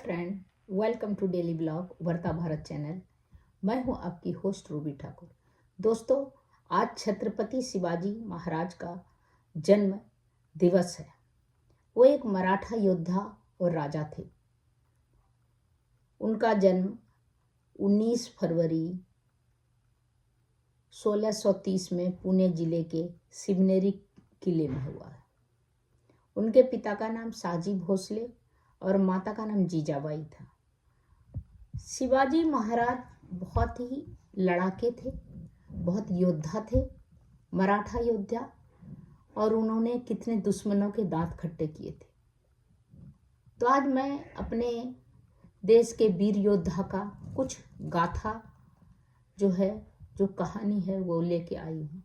Friend, welcome to daily blog Ubharta Bharat channel. मैं हूं आपकी होस्ट रूबी ठाकुर। दोस्तों, आज छत्रपति शिवाजी महाराज का जन्म दिवस है। वो एक मराठा योद्धा और राजा थे। उनका जन्म 19 फरवरी 1630 में पुणे जिले के शिवनेरी किले में हुआ है। उनके पिता का नाम साजी भोसले और माता का नाम जीजाबाई था। शिवाजी महाराज बहुत ही लड़ाके थे, बहुत योद्धा थे, मराठा योद्धा, और उन्होंने कितने दुश्मनों के दांत खट्टे किए थे। तो आज मैं अपने देश के वीर योद्धा का कुछ गाथा जो कहानी है वो लेके आई हूँ।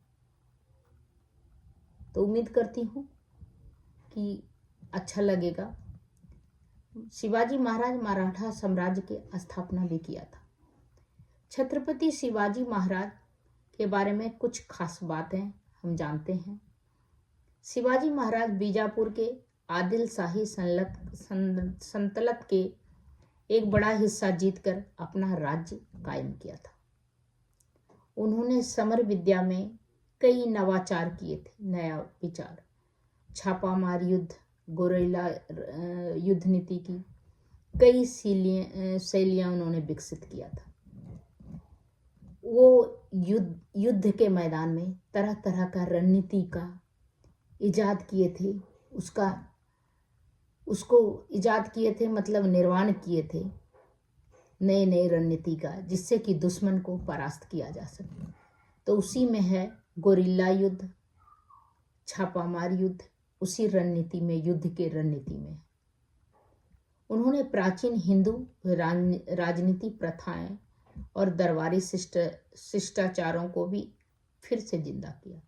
तो उम्मीद करती हूँ कि अच्छा लगेगा। शिवाजी महाराज मराठा साम्राज्य की स्थापना भी किया था। छत्रपति शिवाजी महाराज के बारे में कुछ खास बातें हम जानते हैं। शिवाजी महाराज बीजापुर के आदिल शाही सल्तनत के एक बड़ा हिस्सा जीतकर अपना राज्य कायम किया था। उन्होंने समर विद्या में कई नवाचार किए थे। नया विचार, छापामार युद्ध, गोरिल्ला युद्ध नीति की कई शैलियां उन्होंने विकसित किया था। वो युद्ध के मैदान में तरह तरह का रणनीति का इजाद किए थे। उसको इजाद किए थे, मतलब निर्माण किए थे नए नए रणनीति का, जिससे कि दुश्मन को परास्त किया जा सके। तो उसी में है गोरिल्ला युद्ध, छापामार युद्ध, उसी रणनीति में, युद्ध के रणनीति में। उन्होंने प्राचीन हिंदू राजनीति प्रथाएं और दरबारी शिष्टाचारों को भी फिर से जिंदा किया।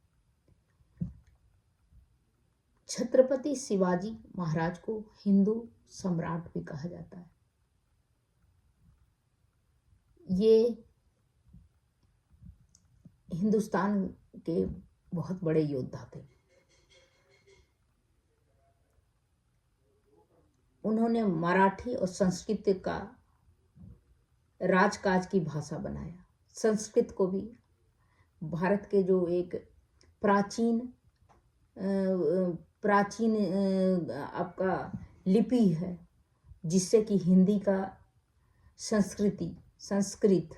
छत्रपति शिवाजी महाराज को हिंदू सम्राट भी कहा जाता है। ये हिंदुस्तान के बहुत बड़े योद्धा थे। उन्होंने मराठी और संस्कृत का राजकाज की भाषा बनाया। संस्कृत को भी भारत के जो एक प्राचीन आपका लिपि है, जिससे कि हिंदी का संस्कृत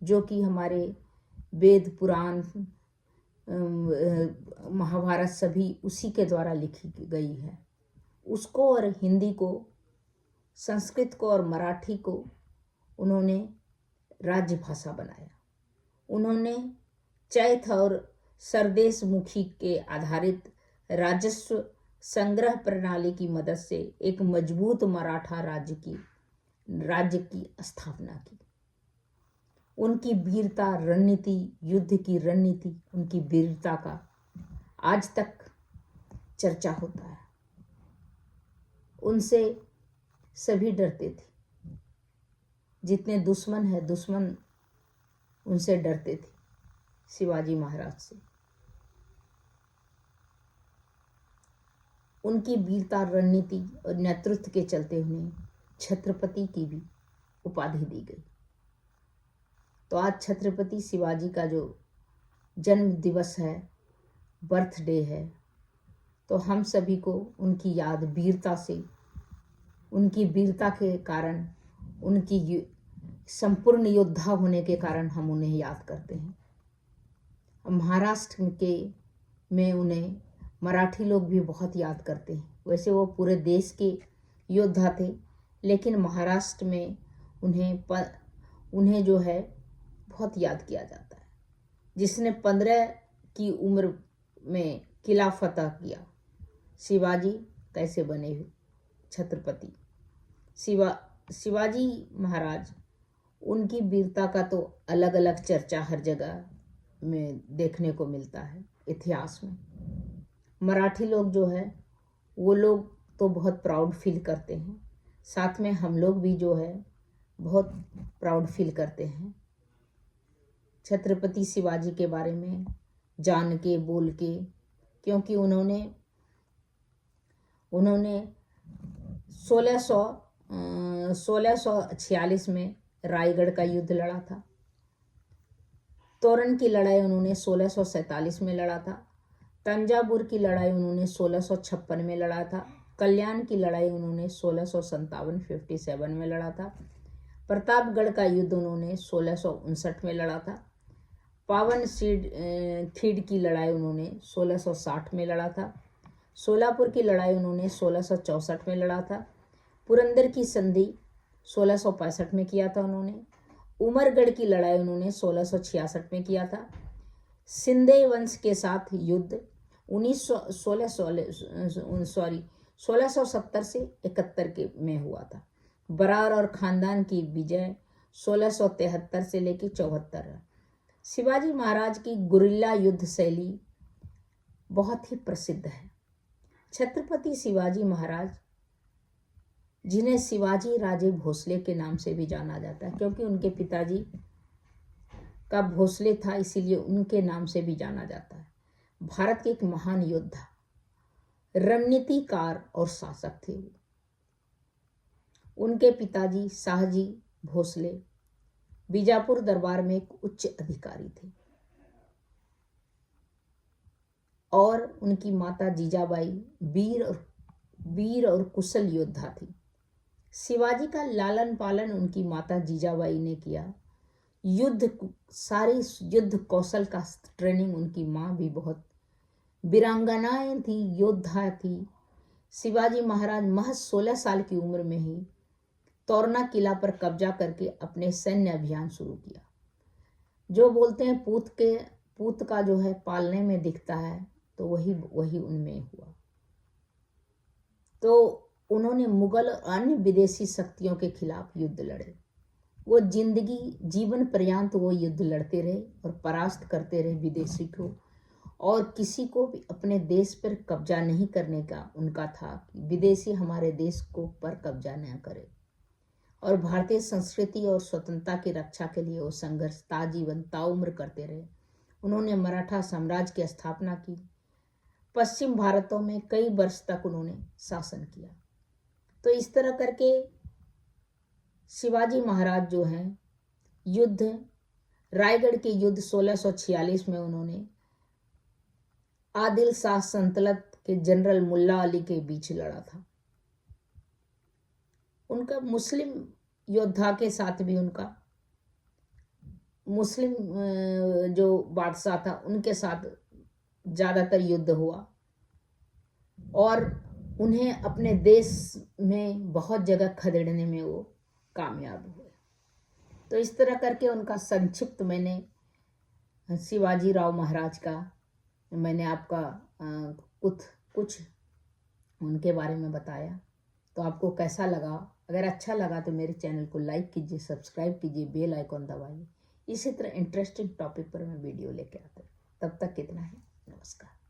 जो कि हमारे वेद पुराण महाभारत सभी उसी के द्वारा लिखी गई है, उसको और हिंदी को, संस्कृत को और मराठी को उन्होंने राज्य भाषा बनाया। उन्होंने चैथ और सरदेश मुखी के आधारित राजस्व संग्रह प्रणाली की मदद से एक मजबूत मराठा राज्य की स्थापना की। उनकी वीरता, रणनीति, युद्ध की रणनीति, उनकी वीरता का आज तक चर्चा होता है। उनसे सभी डरते थे। जितने दुश्मन उनसे डरते थे, शिवाजी महाराज से। उनकी वीरता, रणनीति और नेतृत्व के चलते उन्हें छत्रपति की भी उपाधि दी गई। तो आज छत्रपति शिवाजी का जो जन्म दिवस है, बर्थडे है, तो हम सभी को उनकी याद, वीरता से, उनकी वीरता के कारण, उनकी संपूर्ण योद्धा होने के कारण हम उन्हें याद करते हैं। महाराष्ट्र में उन्हें मराठी लोग भी बहुत याद करते हैं। वैसे वो पूरे देश के योद्धा थे, लेकिन महाराष्ट्र में उन्हें जो है बहुत याद किया जाता है। जिसने 15 की उम्र में किला फतह किया। शिवाजी कैसे बने छत्रपति? शिवाजी महाराज, उनकी वीरता का तो अलग अलग चर्चा हर जगह में देखने को मिलता है। इतिहास में मराठी लोग जो है, वो लोग तो बहुत प्राउड फील करते हैं। साथ में हम लोग भी जो है बहुत प्राउड फील करते हैं छत्रपति शिवाजी के बारे में जान के, बोल के, क्योंकि उन्होंने 1600 1646 में रायगढ़ का युद्ध लड़ा था। तोरन की लड़ाई उन्होंने 1647 में लड़ा था। तंजावुर की लड़ाई उन्होंने 1656 में लड़ा था। कल्याण की लड़ाई उन्होंने 1657 में लड़ा था। प्रतापगढ़ का युद्ध उन्होंने 1659 में लड़ा था। पावन खीड की लड़ाई उन्होंने 1660 में लड़ा था। सोलापुर की लड़ाई उन्होंने 1664 में लड़ा था। पुरंदर की संधि 1665 में किया था उन्होंने। उमरगढ़ की लड़ाई उन्होंने 1666 में किया था। सिंधे वंश के साथ युद्ध 1670 से 71 के में हुआ था। बरार और खानदान की विजय 1673 से लेकर 74। शिवाजी महाराज की गुरिल्ला युद्ध शैली बहुत ही प्रसिद्ध है। छत्रपति शिवाजी महाराज, जिन्हें शिवाजी राजे भोसले के नाम से भी जाना जाता है, क्योंकि उनके पिताजी का भोसले था, इसीलिए उनके नाम से भी जाना जाता है। भारत के एक महान योद्धा, रणनीतिकार और शासक थे। उनके पिताजी शाहजी भोसले बीजापुर दरबार में एक उच्च अधिकारी थे और उनकी माता जीजाबाई वीर और कुशल योद्धा थी। शिवाजी का लालन पालन उनकी माता जीजाबाई ने किया। सारी युद्ध कौशल का ट्रेनिंग उनकी माँ भी बहुत वीरांगनाएं थी, योद्धा थी। शिवाजी महाराज महज 16 साल की उम्र में ही तोरना किला पर कब्जा करके अपने सैन्य अभियान शुरू किया। जो बोलते हैं पूत का जो है पालने में दिखता है, तो वही उनमें हुआ। तो उन्होंने मुगल और अन्य विदेशी शक्तियों के खिलाफ युद्ध लड़े। वो जीवन पर्यंत वो युद्ध लड़ते रहे और परास्त करते रहे विदेशी को, और किसी को भी अपने देश पर कब्जा नहीं करने का उनका था कि विदेशी हमारे देश को पर कब्जा न करे। और भारतीय संस्कृति और स्वतंत्रता की रक्षा के लिए वो संघर्ष ताजीवन ताउम्र करते रहे। उन्होंने मराठा साम्राज्य की स्थापना की। पश्चिम भारतों में कई वर्ष तक उन्होंने शासन किया। तो इस तरह करके शिवाजी महाराज जो हैं रायगढ़ के युद्ध 1646 में उन्होंने आदिल शाह सल्तनत के जनरल मुल्ला अली के बीच लड़ा था। उनका मुस्लिम योद्धा के साथ भी उनका मुस्लिम जो बादशाह था उनके साथ ज़्यादातर युद्ध हुआ और उन्हें अपने देश में बहुत जगह खदेड़ने में वो कामयाब हुए। तो इस तरह करके उनका संक्षिप्त मैंने शिवाजी राव महाराज का मैंने आपका कुछ उनके बारे में बताया। तो आपको कैसा लगा? अगर अच्छा लगा तो मेरे चैनल को लाइक कीजिए, सब्सक्राइब कीजिए, बेल आइकॉन दबाइए। इसी तरह इंटरेस्टिंग टॉपिक पर मैं वीडियो लेके आता हूँ। तब तक कितना है, नमस्कार।